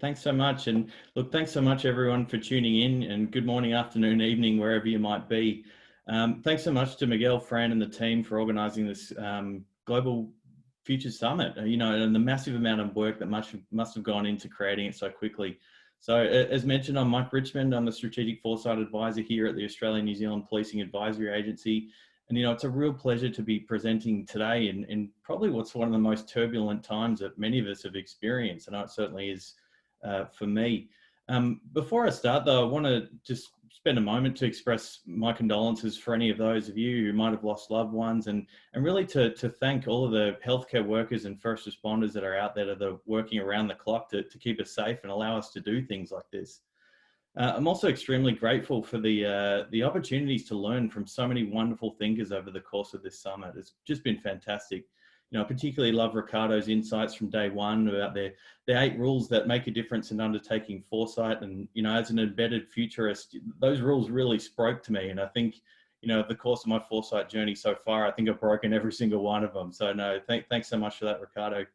Thanks so much. And look, thanks so much everyone for tuning in, and good morning, afternoon, evening, wherever you might be. Thanks so much to Miguel, Fran and the team for organising this Global Futures Summit, and the massive amount of work that must have gone into creating it so quickly. So as mentioned, I'm Mike Richmond. I'm the Strategic Foresight Advisor here at the Australian New Zealand Policing Advisory Agency. And, it's a real pleasure to be presenting today in probably what's one of the most turbulent times that many of us have experienced. And it certainly is for me. Before I start though, I want to just spend a moment to express my condolences for any of those of you who might have lost loved ones, and really to thank all of the healthcare workers and first responders that are out there that are working around the clock to keep us safe and allow us to do things like this. I'm also extremely grateful for the opportunities to learn from so many wonderful thinkers over the course of this summit. It's just been fantastic. I particularly love Ricardo's insights from day one about the 8 rules that make a difference in undertaking foresight. And, as an embedded futurist, those rules really spoke to me. And I think, over the course of my foresight journey so far, I think I've broken every single one of them. So no, thanks so much for that, Ricardo.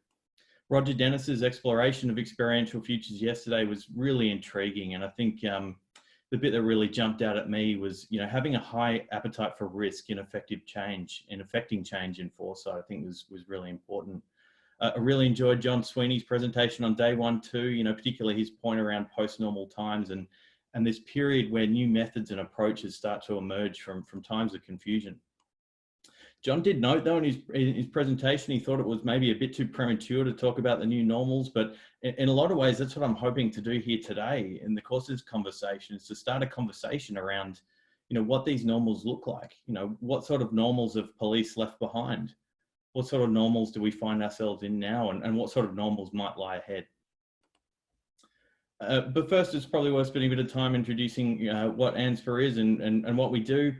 Roger Dennis's exploration of experiential futures yesterday was really intriguing. And I think the bit that really jumped out at me was, having a high appetite for risk in affecting change in foresight, I think was really important. I really enjoyed John Sweeney's presentation on day 1 too, particularly his point around post-normal times and this period where new methods and approaches start to emerge from times of confusion. John did note though in his presentation, he thought it was maybe a bit too premature to talk about the new normals, but in a lot of ways, that's what I'm hoping to do here today in the course of this conversation, is to start a conversation around, what these normals look like, what sort of normals have police left behind? What sort of normals do we find ourselves in now, and what sort of normals might lie ahead? But first, it's probably worth spending a bit of time introducing what ANSPA is and what we do.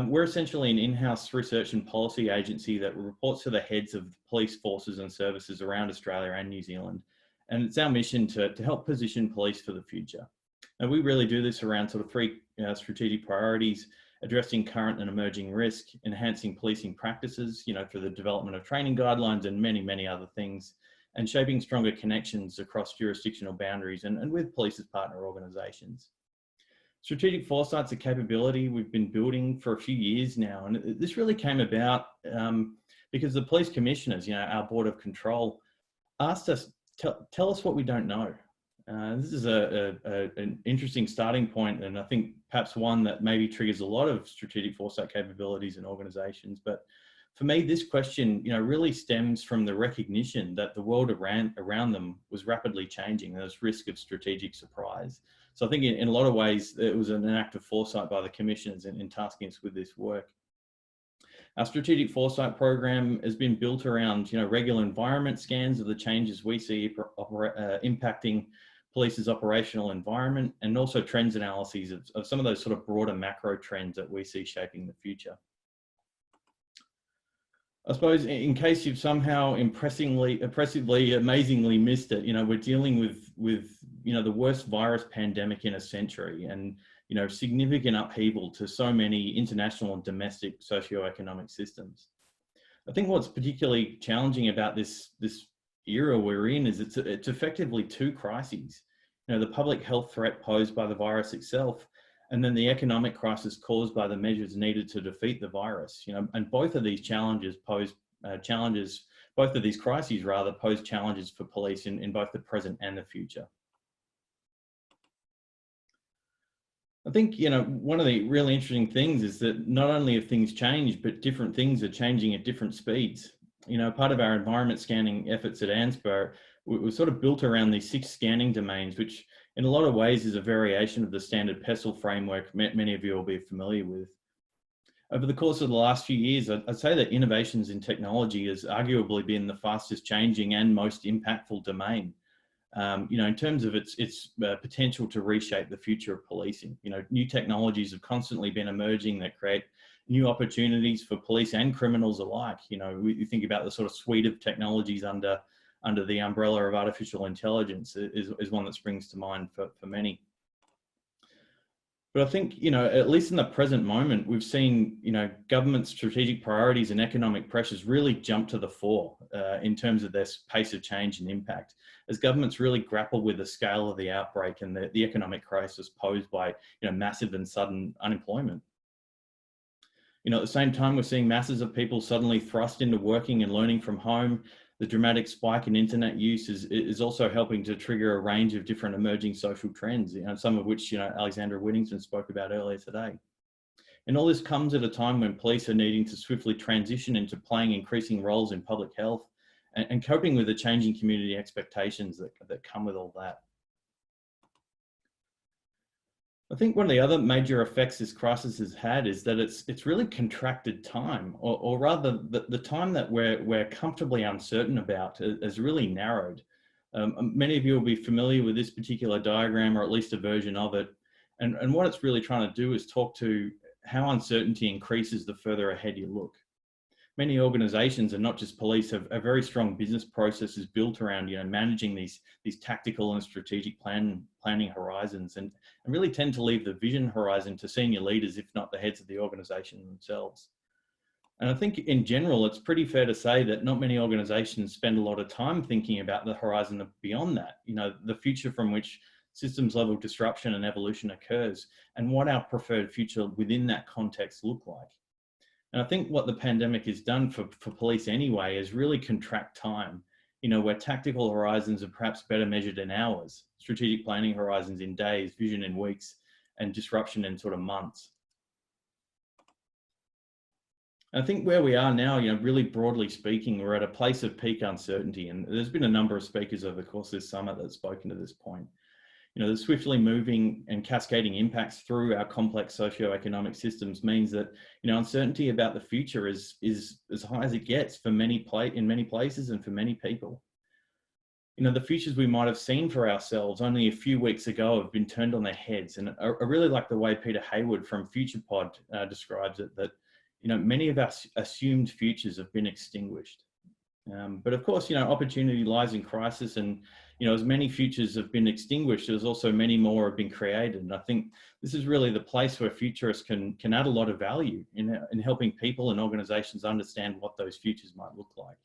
We're essentially an in-house research and policy agency that reports to the heads of police forces and services around Australia and New Zealand. And it's our mission to help position police for the future. And we really do this around sort of 3 strategic priorities: addressing current and emerging risk, enhancing policing practices, through the development of training guidelines and many, many other things, and shaping stronger connections across jurisdictional boundaries and with police as partner organisations. Strategic Foresight's a capability we've been building for a few years now, and this really came about because the police commissioners, our board of control, asked us, tell us what we don't know. This is an interesting starting point, and I think perhaps one that maybe triggers a lot of strategic foresight capabilities in organisations. But for me, this question, really stems from the recognition that the world around them was rapidly changing. There was risk of strategic surprise. So I think in a lot of ways, it was an act of foresight by the commissioners in tasking us with this work. Our strategic foresight program has been built around, regular environment scans of the changes we see impacting police's operational environment, and also trends analyses of some of those sort of broader macro trends that we see shaping the future. I suppose in case you've somehow impressively, amazingly missed it, we're dealing with the worst virus pandemic in a century, and significant upheaval to so many international and domestic socioeconomic systems. I think what's particularly challenging about this era we're in is it's effectively 2 crises. The public health threat posed by the virus itself, and then the economic crisis caused by the measures needed to defeat the virus. And both of these challenges pose both of these crises rather pose challenges for police in both the present and the future. I think, one of the really interesting things is that not only have things changed, but different things are changing at different speeds. Part of our environment scanning efforts at ANSPA was sort of built around these 6 scanning domains, which in a lot of ways is a variation of the standard PESTLE framework many of you will be familiar with. Over the course of the last few years, I'd say that innovations in technology has arguably been the fastest changing and most impactful domain. In terms of its potential to reshape the future of policing. New technologies have constantly been emerging that create new opportunities for police and criminals alike. We think about the sort of suite of technologies under the umbrella of artificial intelligence is one that springs to mind for many. But I think, at least in the present moment, we've seen, government strategic priorities and economic pressures really jump to the fore in terms of their pace of change and impact, as governments really grapple with the scale of the outbreak and the economic crisis posed by, massive and sudden unemployment. At the same time, we're seeing masses of people suddenly thrust into working and learning from home. The dramatic spike in internet use is also helping to trigger a range of different emerging social trends, some of which, Alexandra Whittington spoke about earlier today. And all this comes at a time when police are needing to swiftly transition into playing increasing roles in public health and coping with the changing community expectations that come with all that. I think one of the other major effects this crisis has had is that it's really contracted time, or rather the time that we're comfortably uncertain about has really narrowed. Many of you will be familiar with this particular diagram, or at least a version of it. And what it's really trying to do is talk to how uncertainty increases the further ahead you look. Many organizations, and not just police, have very strong business processes built around managing these tactical and strategic planning horizons, and really tend to leave the vision horizon to senior leaders, if not the heads of the organization themselves. And I think in general, it's pretty fair to say that not many organizations spend a lot of time thinking about the horizon beyond that, the future from which systems level disruption and evolution occurs, and what our preferred future within that context look like. And I think what the pandemic has done for police anyway is really contract time, where tactical horizons are perhaps better measured in hours, strategic planning horizons in days, vision in weeks, and disruption in sort of months. I think where we are now, really broadly speaking, we're at a place of peak uncertainty. And there's been a number of speakers over the course of this summit that have spoken to this point. The swiftly moving and cascading impacts through our complex socioeconomic systems means that, uncertainty about the future is as high as it gets in many places and for many people. The futures we might have seen for ourselves only a few weeks ago have been turned on their heads. And I really like the way Peter Hayward from FuturePod describes it, that, many of our assumed futures have been extinguished. But of course, opportunity lies in crisis, and as many futures have been extinguished, there's also many more have been created. And I think this is really the place where futurists can add a lot of value in helping people and organizations understand what those futures might look like.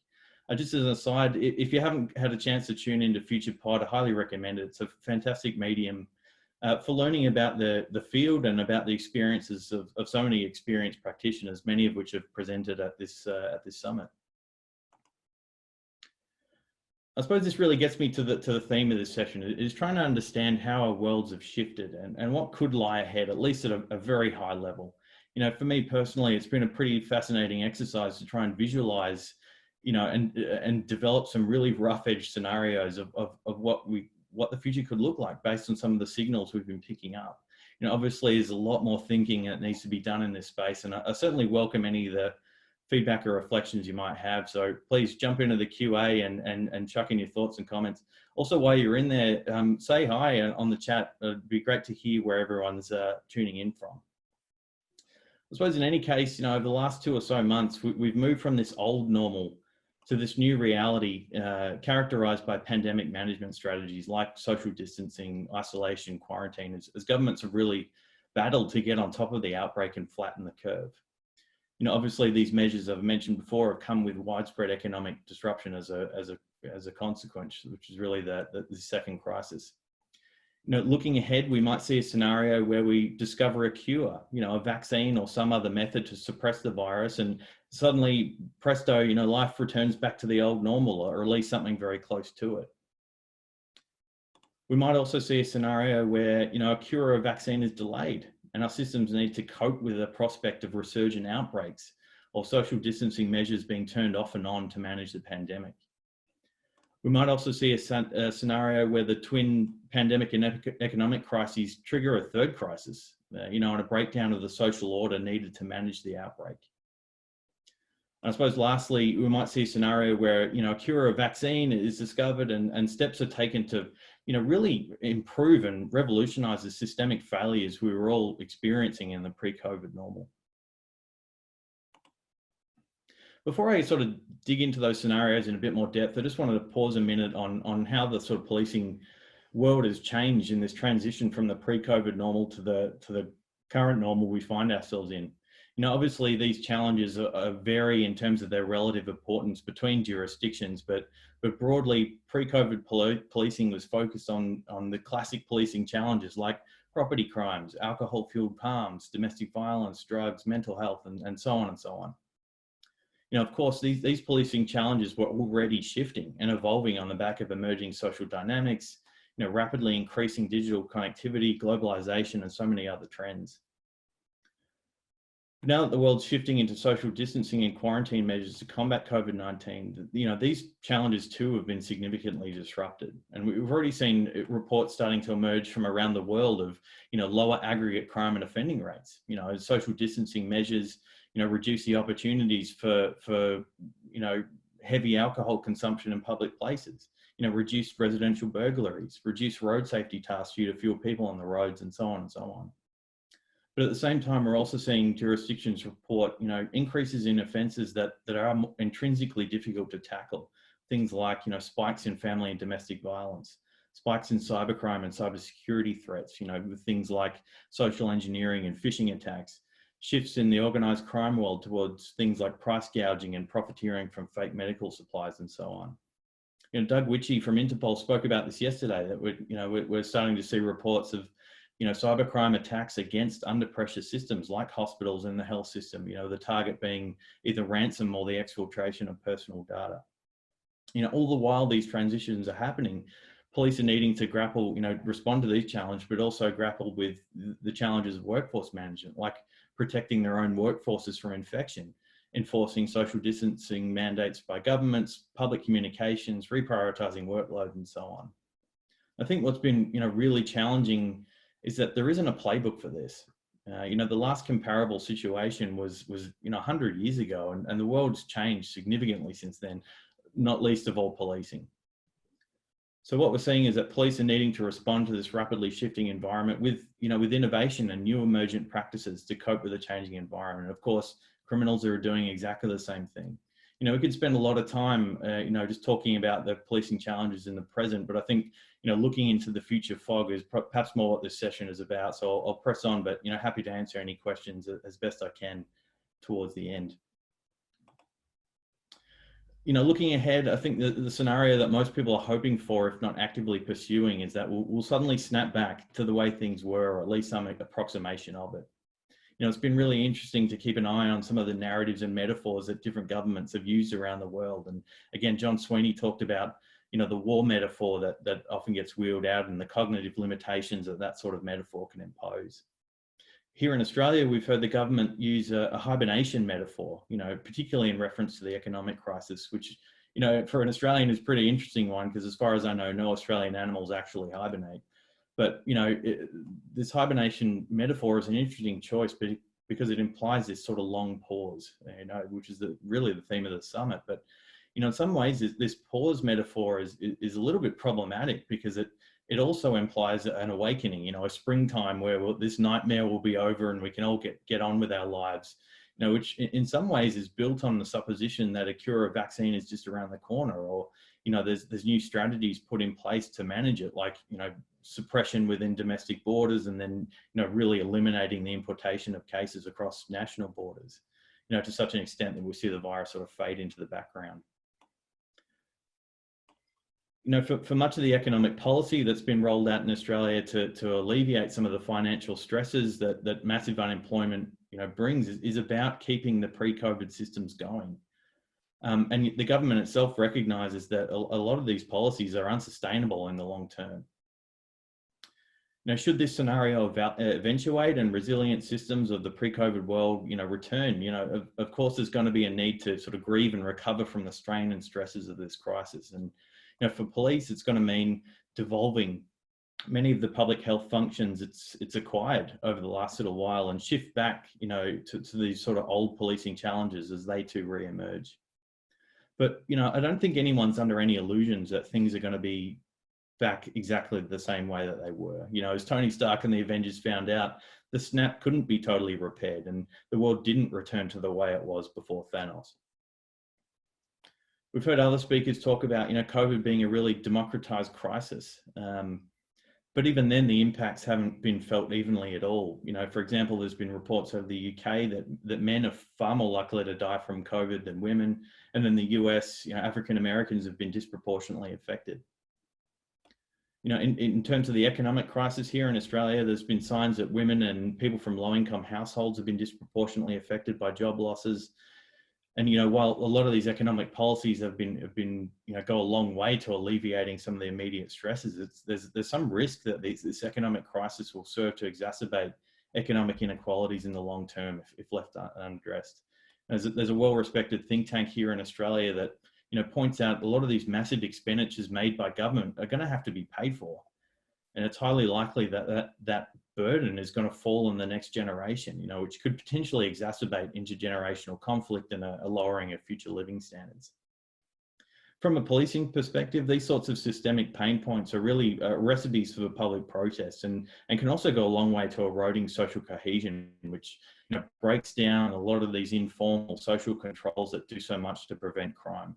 Just as an aside, if you haven't had a chance to tune into FuturePod, I highly recommend it. It's a fantastic medium for learning about the field and about the experiences of so many experienced practitioners, many of which have presented at this summit. I suppose this really gets me to the theme of this session, is trying to understand how our worlds have shifted and what could lie ahead, at least at a very high level. For me personally, it's been a pretty fascinating exercise to try and visualize, and develop some really rough edge scenarios of what the future could look like based on some of the signals we've been picking up. Obviously there's a lot more thinking that needs to be done in this space, and I certainly welcome any of the feedback or reflections you might have. So please jump into the QA and chuck in your thoughts and comments. Also, while you're in there, say hi on the chat. It'd be great to hear where everyone's tuning in from. I suppose in any case, over the last 2 or so months, we've moved from this old normal to this new reality characterized by pandemic management strategies like social distancing, isolation, quarantine, as governments have really battled to get on top of the outbreak and flatten the curve. Obviously these measures I've mentioned before have come with widespread economic disruption as a consequence, which is really the second crisis. Looking ahead, we might see a scenario where we discover a cure, a vaccine or some other method to suppress the virus, and suddenly, presto, life returns back to the old normal, or at least something very close to it. We might also see a scenario where, a cure or a vaccine is delayed, and our systems need to cope with the prospect of resurgent outbreaks or social distancing measures being turned off and on to manage the pandemic. We might also see a scenario where the twin pandemic and economic crises trigger a third crisis, and a breakdown of the social order needed to manage the outbreak. And I suppose lastly, we might see a scenario where, a cure or a vaccine is discovered and steps are taken to, really improve and revolutionize the systemic failures we were all experiencing in the pre-COVID normal. Before I sort of dig into those scenarios in a bit more depth, I just wanted to pause a minute on how the sort of policing world has changed in this transition from the pre-COVID normal to the current normal we find ourselves in. Obviously these challenges vary in terms of their relative importance between jurisdictions, but broadly pre-COVID policing was focused on the classic policing challenges like property crimes, alcohol-fueled harms, domestic violence, drugs, mental health, and so on and so on. Of course, these policing challenges were already shifting and evolving on the back of emerging social dynamics, rapidly increasing digital connectivity, globalization, and so many other trends. Now that the world's shifting into social distancing and quarantine measures to combat COVID-19, these challenges too have been significantly disrupted. And we've already seen reports starting to emerge from around the world of, lower aggregate crime and offending rates, as social distancing measures, reduce the opportunities for heavy alcohol consumption in public places, reduce residential burglaries, reduce road safety tasks due to fewer people on the roads, and so on and so on. But at the same time, we're also seeing jurisdictions report, increases in offences that are intrinsically difficult to tackle. Things like, spikes in family and domestic violence, spikes in cybercrime and cybersecurity threats, with things like social engineering and phishing attacks, shifts in the organised crime world towards things like price gouging and profiteering from fake medical supplies and so on. Doug Witchie from Interpol spoke about this yesterday, that we're starting to see reports of cybercrime attacks against under pressure systems like hospitals and the health system, the target being either ransom or the exfiltration of personal data. All the while these transitions are happening, police are needing to grapple, respond to these challenges, but also grapple with the challenges of workforce management, like protecting their own workforces from infection, enforcing social distancing mandates by governments, public communications, reprioritizing workload, and so on. I think what's been, really challenging is that there isn't a playbook for this. The last comparable situation was 100 years ago, and the world's changed significantly since then, not least of all policing. So what we're seeing is that police are needing to respond to this rapidly shifting environment with innovation and new emergent practices to cope with a changing environment. Of course, criminals are doing exactly the same thing. We could spend a lot of time, just talking about the policing challenges in the present, but I think, looking into the future fog is perhaps more what this session is about. So I'll press on, but, happy to answer any questions as best I can towards the end. Looking ahead, I think the scenario that most people are hoping for, if not actively pursuing, is that we'll suddenly snap back to the way things were, or at least some approximation of it. It's been really interesting to keep an eye on some of the narratives and metaphors that different governments have used around the world. And again, John Sweeney talked about, the war metaphor that often gets wheeled out, and the cognitive limitations that sort of metaphor can impose. Here in Australia, we've heard the government use a hibernation metaphor, particularly in reference to the economic crisis, which, for an Australian is a pretty interesting one, because as far as I know, no Australian animals actually hibernate. But, this hibernation metaphor is an interesting choice, but because it implies this sort of long pause, which is really the theme of the summit. But, in some ways, this pause metaphor is a little bit problematic, because it also implies an awakening, a springtime where this nightmare will be over and we can all get on with our lives, which in some ways is built on the supposition that a cure or vaccine is just around the corner, or, there's new strategies put in place to manage it, like, suppression within domestic borders, and then, really eliminating the importation of cases across national borders, to such an extent that we see the virus sort of fade into the background. For much of the economic policy that's been rolled out in Australia to alleviate some of the financial stresses that massive unemployment, brings, is about keeping the pre-COVID systems going. And the government itself recognises that a lot of these policies are unsustainable in the long term. Should this scenario eventuate and resilient systems of the pre-COVID world, return, of course, there's going to be a need to sort of grieve and recover from the strain and stresses of this crisis. And, for police, it's going to mean devolving many of the public health functions it's acquired over the last little while, and shift back, to these sort of old policing challenges as they too re-emerge. But, I don't think anyone's under any illusions that things are going to be back exactly the same way that they were. As Tony Stark and the Avengers found out, the snap couldn't be totally repaired, and the world didn't return to the way it was before Thanos. We've heard other speakers talk about, COVID being a really democratized crisis. But even then, the impacts haven't been felt evenly at all. You know, for example, there's been reports over the UK that men are far more likely to die from COVID than women. And in the US, you know, African Americans have been disproportionately affected. You know, in terms of the economic crisis here in Australia, there's been signs that women and people from low-income households have been disproportionately affected by job losses. And, you know, while a lot of these economic policies have been, you know, go a long way to alleviating some of the immediate stresses, there's some risk that this economic crisis will serve to exacerbate economic inequalities in the long term if left unaddressed. There's a well-respected think tank here in Australia that, you know, points out a lot of these massive expenditures made by government are going to have to be paid for. And it's highly likely that burden is going to fall on the next generation, you know, which could potentially exacerbate intergenerational conflict and a lowering of future living standards. From a policing perspective, these sorts of systemic pain points are really recipes for public protest and can also go a long way to eroding social cohesion, which, you know, breaks down a lot of these informal social controls that do so much to prevent crime.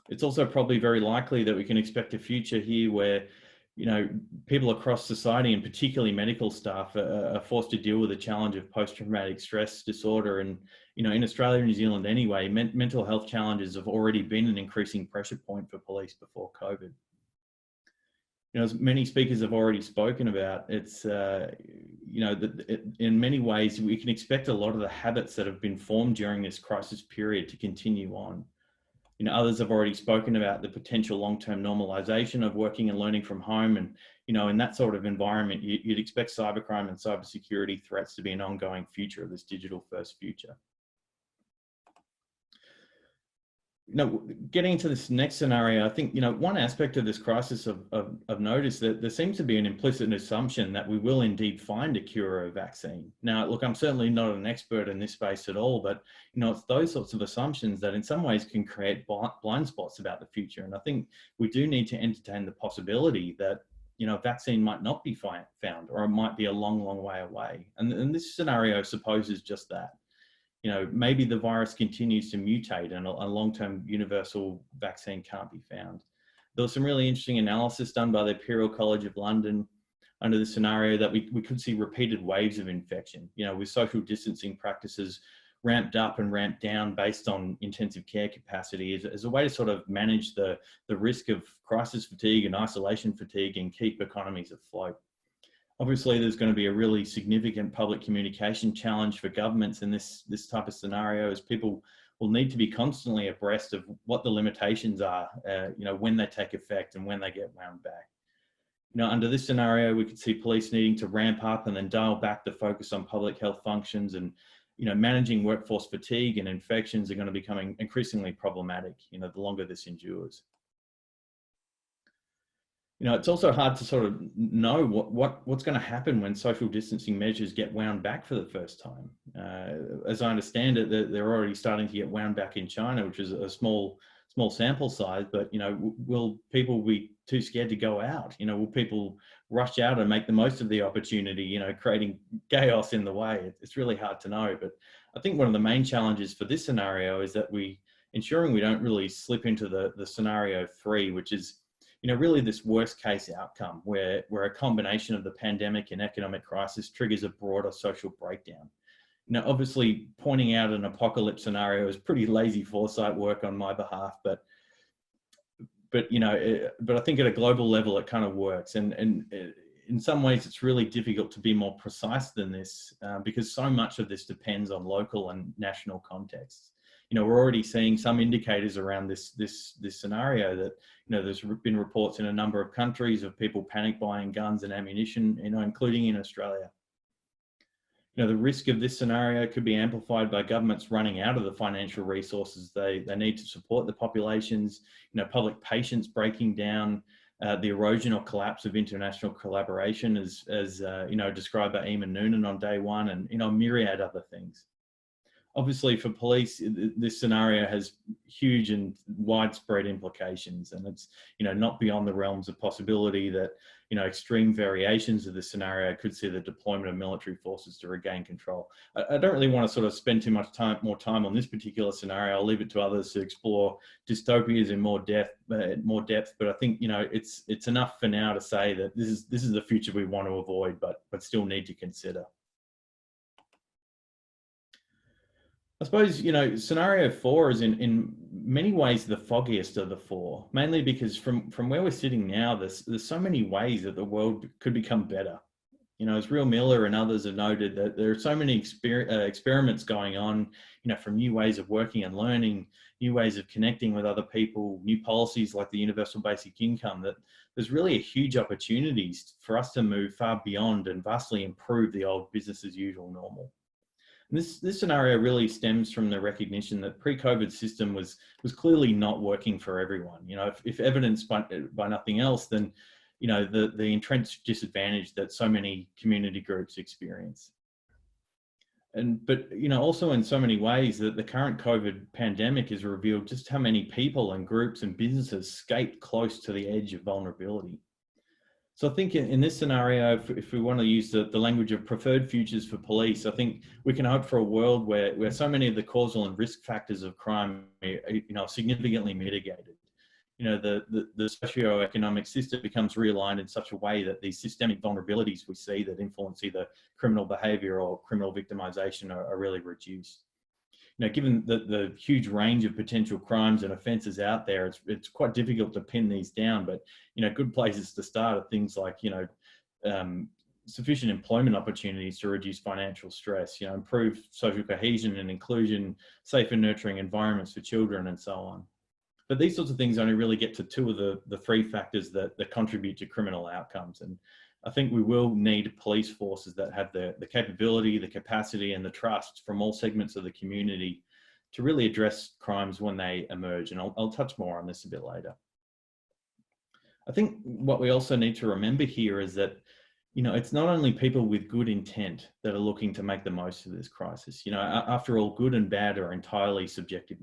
It's also probably very likely that we can expect a future here where, you know, people across society, and particularly medical staff, are forced to deal with the challenge of post-traumatic stress disorder. And, you know, in Australia and New Zealand anyway, mental health challenges have already been an increasing pressure point for police before COVID. You know, as many speakers have already spoken about, it's, you know, in many ways, we can expect a lot of the habits that have been formed during this crisis period to continue on. You know, others have already spoken about the potential long-term normalization of working and learning from home. And, you know, in that sort of environment, you'd expect cybercrime and cybersecurity threats to be an ongoing feature of this digital first future. You know, getting into this next scenario, I think, you know, one aspect of this crisis of note is that there seems to be an implicit assumption that we will indeed find a cure or a vaccine. Now, look, I'm certainly not an expert in this space at all, but, you know, it's those sorts of assumptions that in some ways can create blind spots about the future. And I think we do need to entertain the possibility that, you know, a vaccine might not be found, or it might be a long, long way away. And this scenario supposes just that. You know, maybe the virus continues to mutate and a long-term universal vaccine can't be found. There was some really interesting analysis done by the Imperial College of London under the scenario that we could see repeated waves of infection, you know, with social distancing practices ramped up and ramped down based on intensive care capacity as a way to sort of manage the risk of crisis fatigue and isolation fatigue and keep economies afloat. Obviously, there's going to be a really significant public communication challenge for governments in this type of scenario, as people will need to be constantly abreast of what the limitations are, you know, when they take effect and when they get wound back. You know, under this scenario, we could see police needing to ramp up and then dial back the focus on public health functions, and, you know, managing workforce fatigue and infections are going to become increasingly problematic, you know, the longer this endures. You know, it's also hard to sort of know what's going to happen when social distancing measures get wound back for the first time. As I understand it, they're already starting to get wound back in China, which is a small sample size. But, you know, will people be too scared to go out? You know, will people rush out and make the most of the opportunity, you know, creating chaos in the way? It's really hard to know. But I think one of the main challenges for this scenario is that ensuring we don't really slip into the scenario 3, which is, you know, really this worst case outcome where a combination of the pandemic and economic crisis triggers a broader social breakdown. You know, obviously pointing out an apocalypse scenario is pretty lazy foresight work on my behalf, but you know, but I think at a global level it kind of works. And in some ways it's really difficult to be more precise than this because so much of this depends on local and national contexts. You know, we're already seeing some indicators around this scenario that, you know, there's been reports in a number of countries of people panic buying guns and ammunition, you know, including in Australia. You know, the risk of this scenario could be amplified by governments running out of the financial resources they need to support the populations, you know, public patience breaking down, the erosion or collapse of international collaboration as you know, described by Eamon Noonan on day one, and, you know, a myriad other things. Obviously, for police, this scenario has huge and widespread implications, and it's, not beyond the realms of possibility that, extreme variations of this scenario could see the deployment of military forces to regain control. I don't really want to sort of spend too much more time on this particular scenario. I'll leave it to others to explore dystopias in more depth. But I think, it's enough for now to say that this is the future we want to avoid, but still need to consider. I suppose, scenario 4 is in many ways the foggiest of the four, mainly because from where we're sitting now, there's so many ways that the world could become better. As Real Miller and others have noted, that there are so many experiments going on, from new ways of working and learning, new ways of connecting with other people, new policies like the universal basic income, that there's really a huge opportunities for us to move far beyond and vastly improve the old business as usual normal. This scenario really stems from the recognition that pre-COVID system was clearly not working for everyone. If evidenced by nothing else, then the entrenched disadvantage that so many community groups experience. But also in so many ways that the current COVID pandemic has revealed just how many people and groups and businesses skate close to the edge of vulnerability. So I think in this scenario, if we want to use the language of preferred futures for police, I think we can hope for a world where so many of the causal and risk factors of crime are significantly mitigated. The socio-economic system becomes realigned in such a way that these systemic vulnerabilities we see that influence either criminal behavior or criminal victimization are really reduced. Given the huge range of potential crimes and offences out there, it's quite difficult to pin these down. But good places to start are things like sufficient employment opportunities to reduce financial stress, improve social cohesion and inclusion, safe and nurturing environments for children, and so on. But these sorts of things only really get to two of the three factors that contribute to criminal outcomes. And I think we will need police forces that have the capability, the capacity, and the trust from all segments of the community to really address crimes when they emerge. And I'll touch more on this a bit later. I think what we also need to remember here is that, it's not only people with good intent that are looking to make the most of this crisis. After all, good and bad are entirely subjective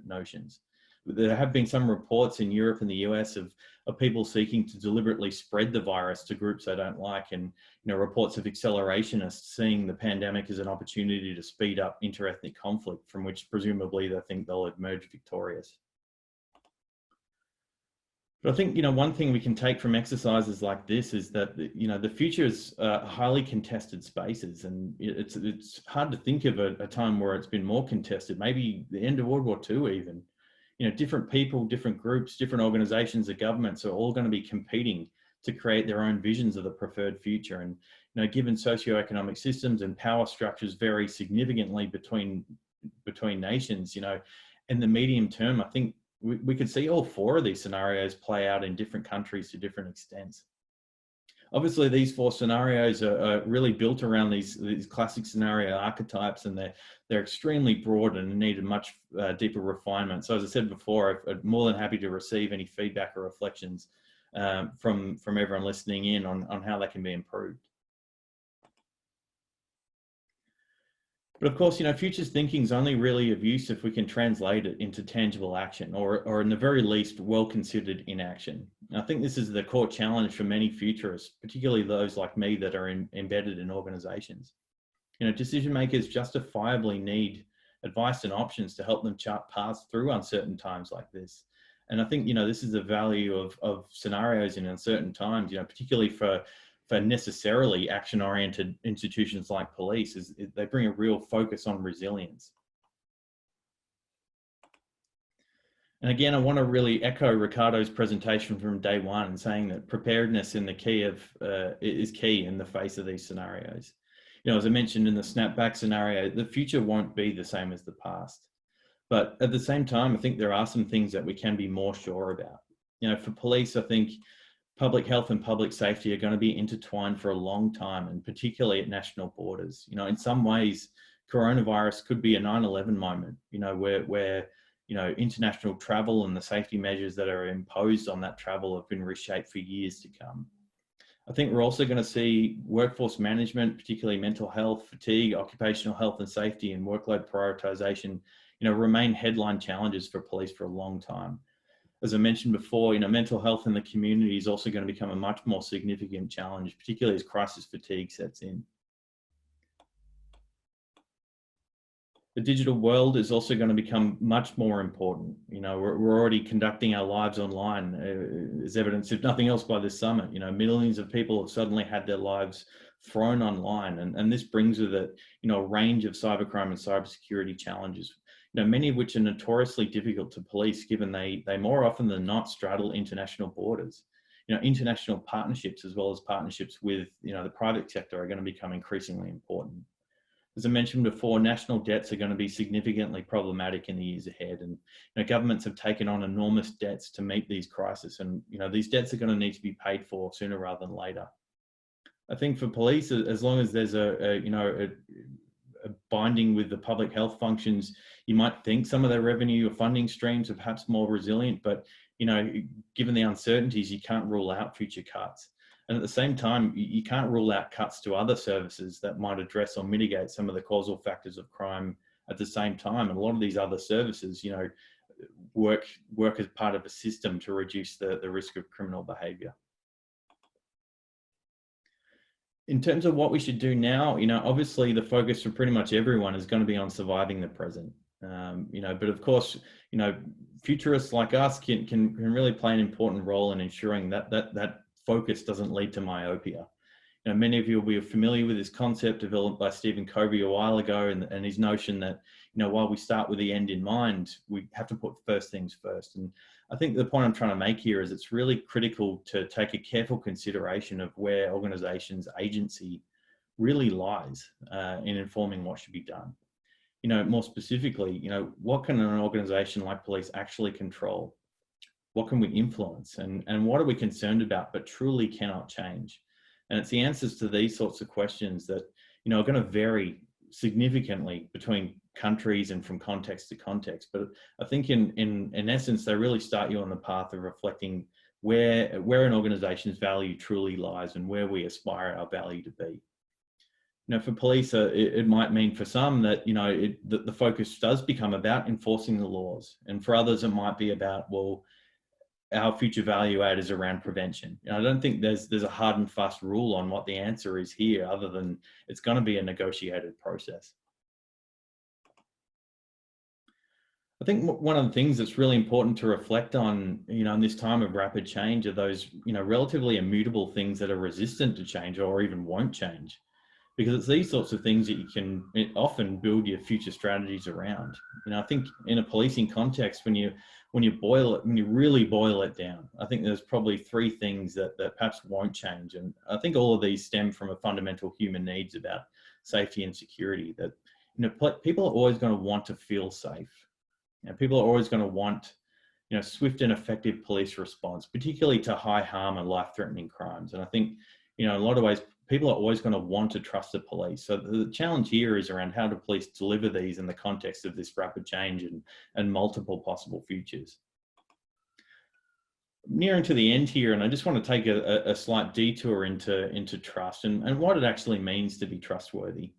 notions. There have been some reports in Europe and the US of people seeking to deliberately spread the virus to groups they don't like, and reports of accelerationists seeing the pandemic as an opportunity to speed up interethnic conflict, from which presumably they think they'll emerge victorious. But I think one thing we can take from exercises like this is that the future is highly contested spaces, and it's hard to think of a time where it's been more contested. Maybe the end of World War II even. Different people, different groups, different organizations or governments are all going to be competing to create their own visions of the preferred future. And, given socioeconomic systems and power structures vary significantly between nations, in the medium term, I think we could see all four of these scenarios play out in different countries to different extents. Obviously, these four scenarios are really built around these classic scenario archetypes, and they're extremely broad and need a much deeper refinement. So as I said before, I'm more than happy to receive any feedback or reflections from everyone listening in on how they can be improved. But of course, futures thinking is only really of use if we can translate it into tangible action, or in the very least, well-considered inaction. I think this is the core challenge for many futurists, particularly those like me that are embedded in organizations. Decision makers justifiably need advice and options to help them chart paths through uncertain times like this. And I think, this is the value of scenarios in uncertain times, particularly for necessarily action-oriented institutions like police, is they bring a real focus on resilience. And again, I want to really echo Ricardo's presentation from day one in saying that preparedness is key in the face of these scenarios. As I mentioned in the snapback scenario, the future won't be the same as the past. But at the same time, I think there are some things that we can be more sure about. For police, I think public health and public safety are going to be intertwined for a long time, and particularly at national borders. In some ways, coronavirus could be a 9/11 moment, where international travel and the safety measures that are imposed on that travel have been reshaped for years to come. I think we're also going to see workforce management, particularly mental health, fatigue, occupational health and safety, and workload prioritization, remain headline challenges for police for a long time. As I mentioned before, mental health in the community is also going to become a much more significant challenge, particularly as crisis fatigue sets in. The digital world is also going to become much more important. We're already conducting our lives online, as evidenced, if nothing else, by this summit. Millions of people have suddenly had their lives thrown online, and this brings with it, a range of cybercrime and cybersecurity challenges. Many of which are notoriously difficult to police, given they more often than not straddle international borders. International partnerships, as well as partnerships with the private sector, are going to become increasingly important. As I mentioned before, national debts are going to be significantly problematic in the years ahead, and governments have taken on enormous debts to meet these crises, and these debts are going to need to be paid for sooner rather than later. I think for police, as long as there's a binding with the public health functions, you might think some of their revenue or funding streams are perhaps more resilient, but given the uncertainties, you can't rule out future cuts. And at the same time, you can't rule out cuts to other services that might address or mitigate some of the causal factors of crime at the same time. And a lot of these other services, work as part of a system to reduce the risk of criminal behavior. In terms of what we should do now, obviously the focus for pretty much everyone is going to be on surviving the present. But of course, futurists like us can really play an important role in ensuring that focus doesn't lead to myopia. Many of you will be familiar with this concept developed by Stephen Covey a while ago, and his notion that, while we start with the end in mind, we have to put first things first. And I think the point I'm trying to make here is it's really critical to take a careful consideration of where organizations' agency really lies in informing what should be done. More specifically, what can an organization like police actually control? What can we influence? And what are we concerned about but truly cannot change? And it's the answers to these sorts of questions that, are going to vary significantly between countries and from context to context. But I think in essence, they really start you on the path of reflecting where an organization's value truly lies and where we aspire our value to be. For police, it might mean for some that, the focus does become about enforcing the laws. And for others, it might be about, well, our future value add is around prevention. I don't think there's a hard and fast rule on what the answer is here, other than it's going to be a negotiated process. I think one of the things that's really important to reflect on, in this time of rapid change, are those, relatively immutable things that are resistant to change or even won't change. Because it's these sorts of things that you can often build your future strategies around. I think in a policing context, when you really boil it down, I think there's probably three things that perhaps won't change. And I think all of these stem from a fundamental human needs about safety and security, that, people are always going to want to feel safe. People are always going to want, swift and effective police response, particularly to high harm and life-threatening crimes. And I think, in a lot of ways, people are always going to want to trust the police. So the challenge here is around how do police deliver these in the context of this rapid change and multiple possible futures. Nearing to the end here, and I just want to take a slight detour into trust and what it actually means to be trustworthy.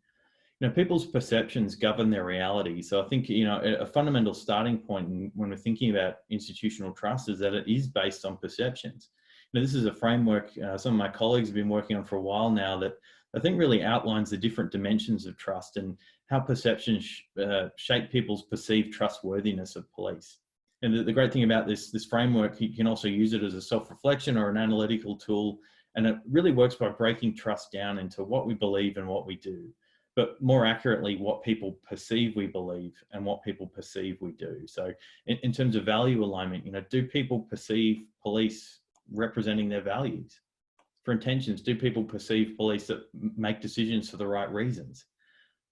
People's perceptions govern their reality. So I think, a fundamental starting point when we're thinking about institutional trust is that it is based on perceptions. This is a framework some of my colleagues have been working on for a while now that I think really outlines the different dimensions of trust and how perceptions shape people's perceived trustworthiness of police. And the great thing about this framework, you can also use it as a self-reflection or an analytical tool, and it really works by breaking trust down into what we believe and what we do, but more accurately, what people perceive we believe and what people perceive we do. So in terms of value alignment, do people perceive police representing their values? For intentions, do people perceive police that make decisions for the right reasons?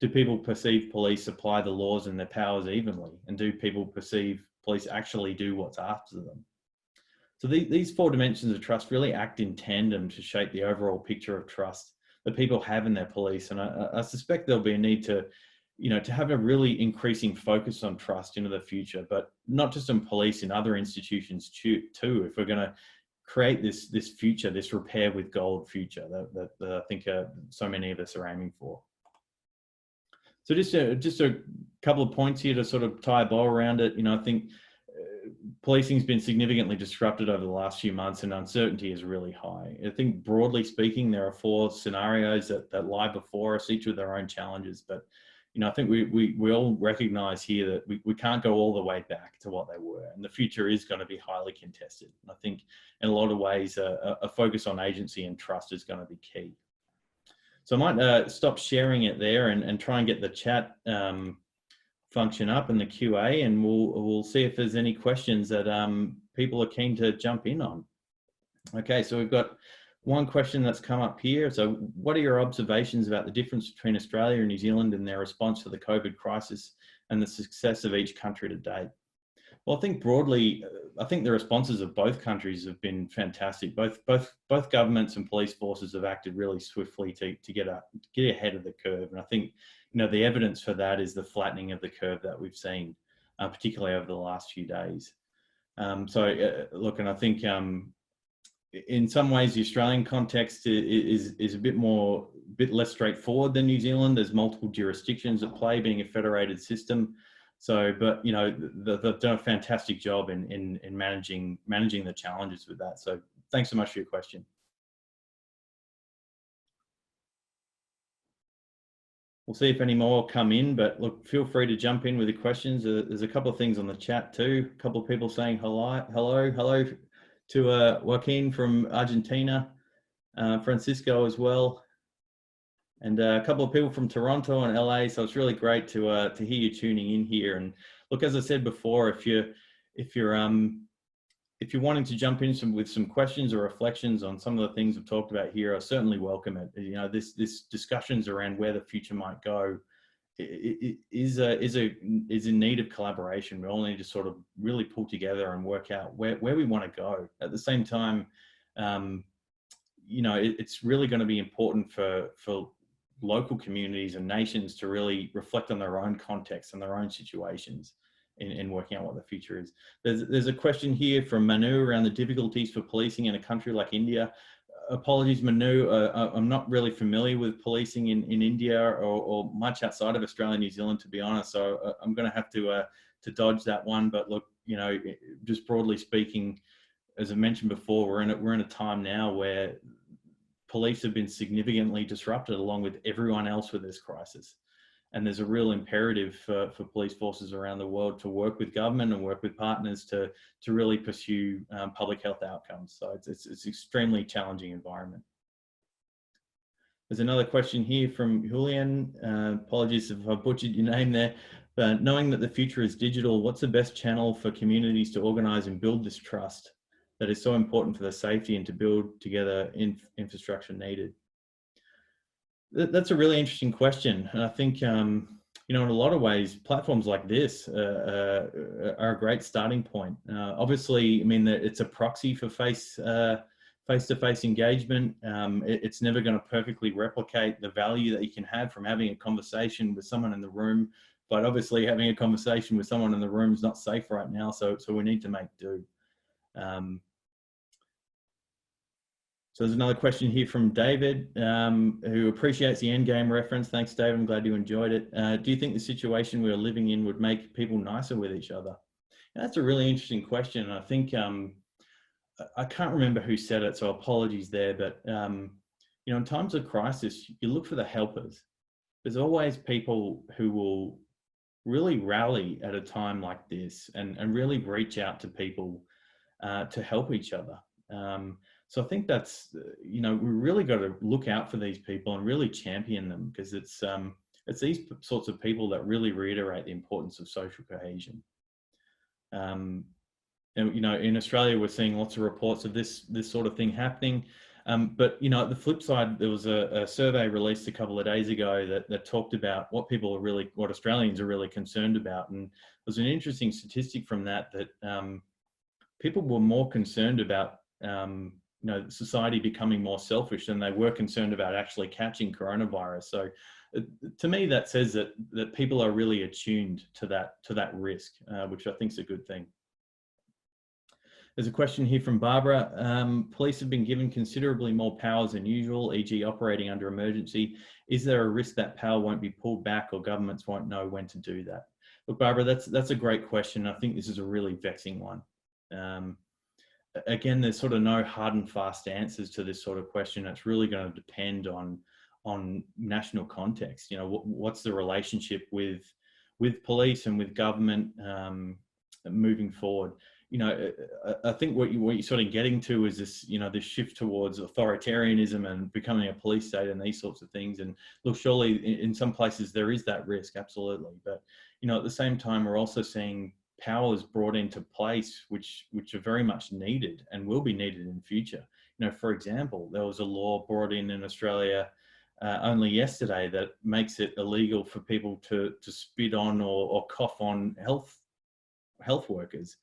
Do people perceive police apply the laws and their powers evenly? And do people perceive police actually do what's after them? So these four dimensions of trust really act in tandem to shape the overall picture of trust that people have in their police. And I suspect there'll be a need to have a really increasing focus on trust into the future, but not just in police, in other institutions too, if we're going to create this future, this repair with gold future that I think so many of us are aiming for. So just a couple of points here to sort of tie a bow around it. I think policing's been significantly disrupted over the last few months, and uncertainty is really high. I think broadly speaking, there are 4 scenarios that lie before us, each with their own challenges. But I think we all recognise here that we can't go all the way back to what they were, and the future is going to be highly contested. I think in a lot of ways, a focus on agency and trust is going to be key. So I might stop sharing it there and try and get the chat function up in the QA, and we'll see if there's any questions that people are keen to jump in on. Okay, so we've got one question that's come up here. So what are your observations about the difference between Australia and New Zealand in their response to the COVID crisis and the success of each country to date? Well, I think broadly, I think the responses of both countries have been fantastic. Both governments and police forces have acted really swiftly to get ahead of the curve. And I think, the evidence for that is the flattening of the curve that we've seen, particularly over the last few days. Look, and I think in some ways the Australian context is a bit less straightforward than New Zealand. There's multiple jurisdictions at play, being a federated system. So, but they've done a fantastic job in managing the challenges with that. So, thanks so much for your question. We'll see if any more come in, but look, feel free to jump in with your questions. There's a couple of things on the chat too. A couple of people saying hello to Joaquin from Argentina, Francisco as well, and a couple of people from Toronto and LA. So it's really great to hear you tuning in here. And look, as I said before, if you're wanting to jump in with some questions or reflections on some of the things I've talked about here, I certainly welcome it. This discussions around where the future might go is in need of collaboration. We all need to sort of really pull together and work out where we want to go. At the same time, it's really going to be important for local communities and nations to really reflect on their own context and their own situations in working out what the future is. There's a question here from Manu around the difficulties for policing in a country like India. Apologies, Manu, I'm not really familiar with policing in India or much outside of Australia and New Zealand, to be honest. So I'm going to have to dodge that one. But look, just broadly speaking, as I mentioned before, we're in a time now where police have been significantly disrupted along with everyone else with this crisis. And there's a real imperative for police forces around the world to work with government and work with partners to really pursue public health outcomes. So it's an extremely challenging environment. There's another question here from Julian. Apologies if I butchered your name there. But knowing that the future is digital, what's the best channel for communities to organize and build this trust that is so important for the safety and to build together infrastructure needed? That's a really interesting question. And I think, in a lot of ways, platforms like this are a great starting point. Obviously, I mean, it's a proxy for face-to-face engagement. It's never going to perfectly replicate the value that you can have from having a conversation with someone in the room. But obviously, having a conversation with someone in the room is not safe right now. So we need to make do. So there's another question here from David, who appreciates the endgame reference. Thanks, David. I'm glad you enjoyed it. Do you think the situation we're living in would make people nicer with each other? And that's a really interesting question. I think, I can't remember who said it, so apologies there. But, in times of crisis, you look for the helpers. There's always people who will really rally at a time like this and really reach out to people to help each other. So I think that's, we really got to look out for these people and really champion them, because it's these sorts of people that really reiterate the importance of social cohesion. And, in Australia, we're seeing lots of reports of this sort of thing happening. But, at the flip side, there was a survey released a couple of days ago that talked about what Australians are really concerned about. And there's an interesting statistic from that people were more concerned about society becoming more selfish than they were concerned about actually catching coronavirus. So to me, that says that people are really attuned to that risk, which I think is a good thing. There's a question here from Barbara. Police have been given considerably more powers than usual, e.g. operating under emergency. Is there a risk that power won't be pulled back or governments won't know when to do that? Look, Barbara, that's a great question. I think this is a really vexing one. Again, there's sort of no hard and fast answers to this sort of question. It's really going to depend on national context. You know, what's the relationship with police and with government moving forward? You know, I think what you're sort of getting to is this, you know, this shift towards authoritarianism and becoming a police state and these sorts of things. And look, surely in some places there is that risk, absolutely. But, you know, at the same time, we're also seeing powers brought into place which are very much needed and will be needed in the future. You know, for example, there was a law brought in Australia only yesterday that makes it illegal for people to spit on or cough on health workers.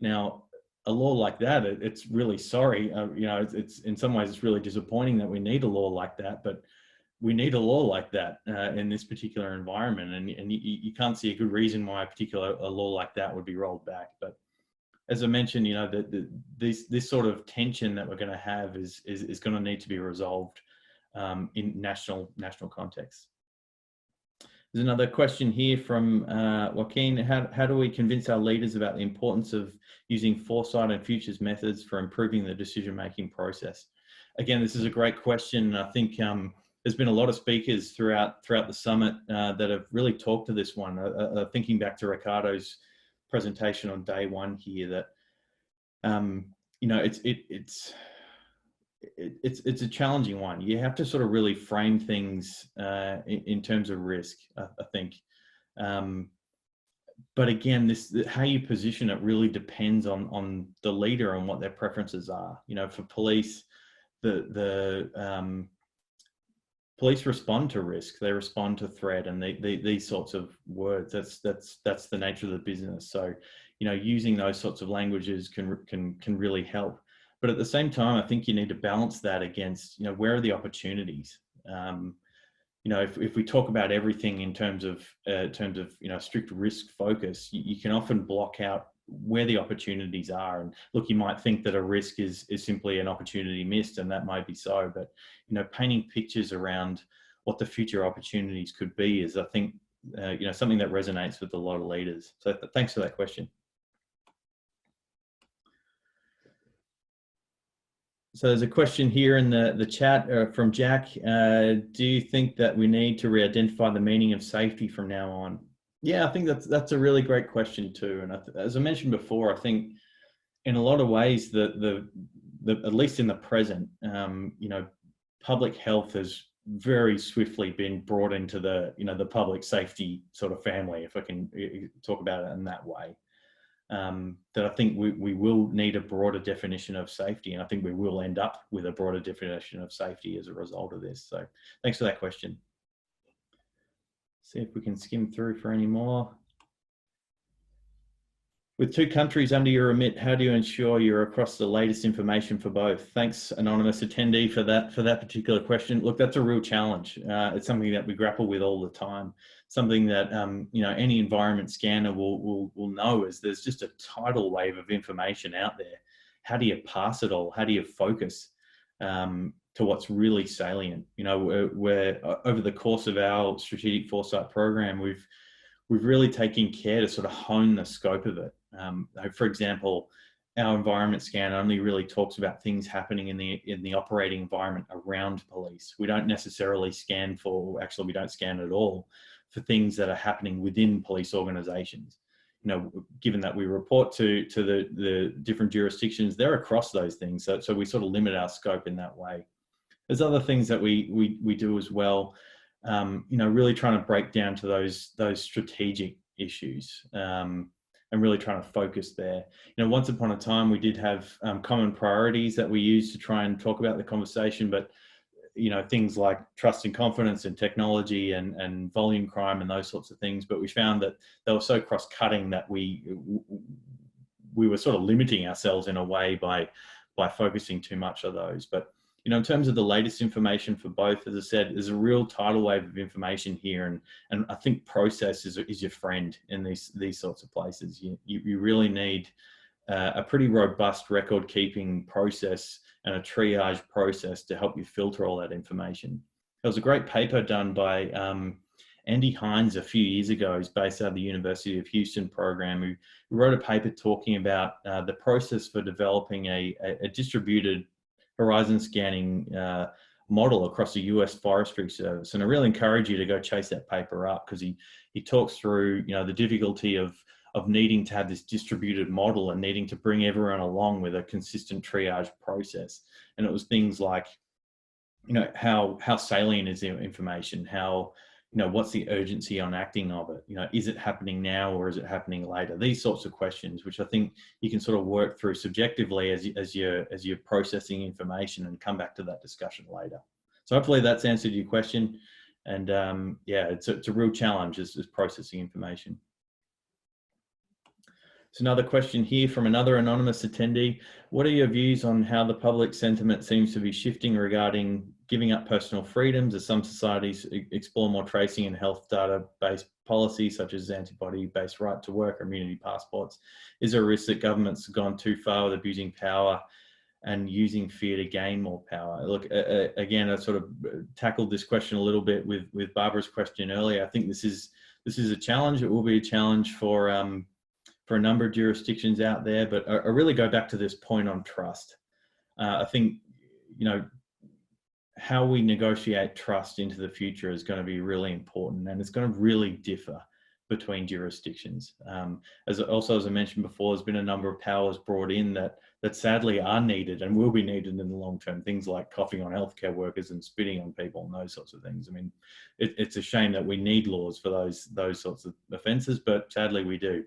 Now, a law like that, it's really sorry. You know, it's in some ways it's really disappointing that we need a law like that, but we need a law like that in this particular environment, and you can't see a good reason why a law like that would be rolled back. But as I mentioned, you know, this sort of tension that we're going to have is going to need to be resolved in national context. There's another question here from Joaquin. How do we convince our leaders about the importance of using foresight and futures methods for improving the decision-making process? Again, this is a great question. I think there's been a lot of speakers throughout the summit that have really talked to this one. Thinking back to Ricardo's presentation on day one here, that you know, it's a challenging one. You have to sort of really frame things in terms of risk, I think. But again, how you position it really depends on the leader and what their preferences are. You know, for police, the police respond to risk, they respond to threat, and these sorts of words. That's the nature of the business. So, you know, using those sorts of languages can really help. But at the same time, I think you need to balance that against, you know, where are the opportunities? You know, if we talk about everything in terms of you know, strict risk focus, you can often block out where the opportunities are. And look, you might think that a risk is simply an opportunity missed, and that might be so. But, you know, painting pictures around what the future opportunities could be is, I think, you know, something that resonates with a lot of leaders. So thanks for that question. So there's a question here in the chat from Jack. Do you think that we need to re-identify the meaning of safety from now on? Yeah, I think that's a really great question too. And as I mentioned before, I think in a lot of ways, the at least in the present, you know, public health has very swiftly been brought into the, you know, the public safety sort of family, if I can talk about it in that way. That I think we will need a broader definition of safety, and I think we will end up with a broader definition of safety as a result of this. So thanks for that question. See if we can skim through for any more. With 2 countries under your remit, how do you ensure you're across the latest information for both? Thanks, anonymous attendee, for that particular question. Look, that's a real challenge. It's something that we grapple with all the time. Something that you know, any environment scanner will know is there's just a tidal wave of information out there. How do you pass it all? How do you focus to what's really salient? You know, we're over the course of our strategic foresight program, we've really taken care to sort of hone the scope of it. For example, our environment scan only really talks about things happening in the operating environment around police. We don't necessarily scan for, actually we don't scan at all for things that are happening within police organizations. You know, given that we report to the different jurisdictions, they're across those things. So we sort of limit our scope in that way. There's other things that we do as well. You know, really trying to break down to those strategic issues and really trying to focus there. You know, once upon a time, we did have common priorities that we used to try and talk about the conversation, but, you know, things like trust and confidence and technology and volume crime and those sorts of things. But we found that they were so cross-cutting that we were sort of limiting ourselves in a way by focusing too much on those. But, you know, in terms of the latest information for both, as I said, there's a real tidal wave of information here, and I think process is your friend in these sorts of places. You really need a pretty robust record keeping process and a triage process to help you filter all that information. There was a great paper done by Andy Hines a few years ago. He's based out of the University of Houston program, who wrote a paper talking about the process for developing a distributed horizon scanning model across the US Forestry Service. And I really encourage you to go chase that paper up, because he talks through, you know, the difficulty of needing to have this distributed model and needing to bring everyone along with a consistent triage process. And it was things like, you know, how salient is the information, how, you know, what's the urgency on acting of it, you know, is it happening now or is it happening later? These sorts of questions, which I think you can sort of work through subjectively as you're processing information, and come back to that discussion later. So hopefully that's answered your question. And yeah, it's a real challenge is processing information. So another question here from another anonymous attendee. What are your views on how the public sentiment seems to be shifting regarding giving up personal freedoms as some societies explore more tracing and health data-based policies, such as antibody-based right to work or immunity passports? Is there a risk that governments have gone too far with abusing power and using fear to gain more power? Look, again, I sort of tackled this question a little bit with Barbara's question earlier. I think this is a challenge. It will be a challenge for a number of jurisdictions out there, but I really go back to this point on trust. I think, you know, how we negotiate trust into the future is going to be really important, and it's going to really differ between jurisdictions. As I mentioned before, there's been a number of powers brought in that sadly are needed and will be needed in the long term. Things like coughing on healthcare workers and spitting on people and those sorts of things. I mean, it's a shame that we need laws for those sorts of offences, but sadly we do.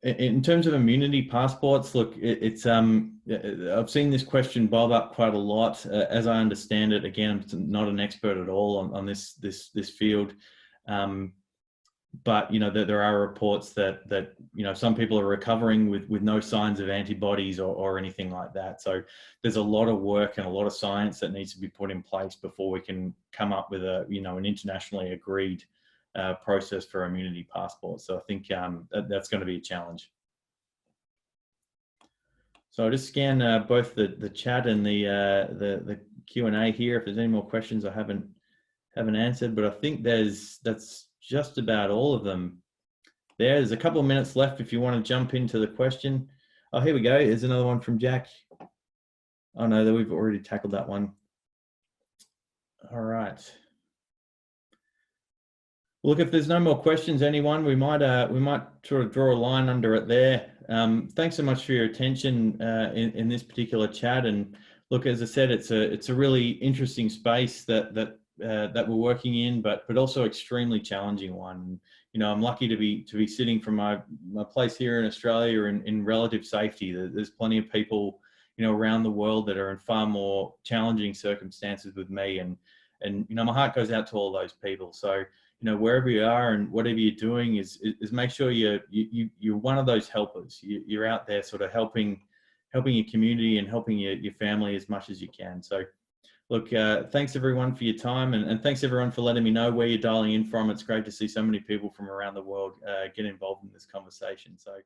In terms of immunity passports, look, I've seen this question bob up quite a lot. As I understand it, again, I'm not an expert at all on this field, but you know there are reports that you know some people are recovering with no signs of antibodies or anything like that. So there's a lot of work and a lot of science that needs to be put in place before we can come up with an internationally agreed process for immunity passports. So I think that's going to be a challenge. So I'll just scan both the chat and the Q&A here. If there's any more questions I haven't answered, but I think that's just about all of them. There's a couple of minutes left if you want to jump into the question. Oh, here we go. Here's another one from Jack. Oh no, we've already tackled that one. All right. Look, if there's no more questions, anyone, we might sort of draw a line under it there. Thanks so much for your attention in this particular chat. And look, as I said, it's a really interesting space that we're working in, but also extremely challenging one. You know, I'm lucky to be sitting from my place here in Australia in relative safety. There's plenty of people, you know, around the world that are in far more challenging circumstances with me, and you know, my heart goes out to all those people. So, you know, wherever you are and whatever you're doing is make sure you're one of those helpers. You're out there sort of helping your community and helping your family as much as you can. So look, thanks everyone for your time, and thanks everyone for letting me know where you're dialing in from. It's great to see so many people from around the world get involved in this conversation. So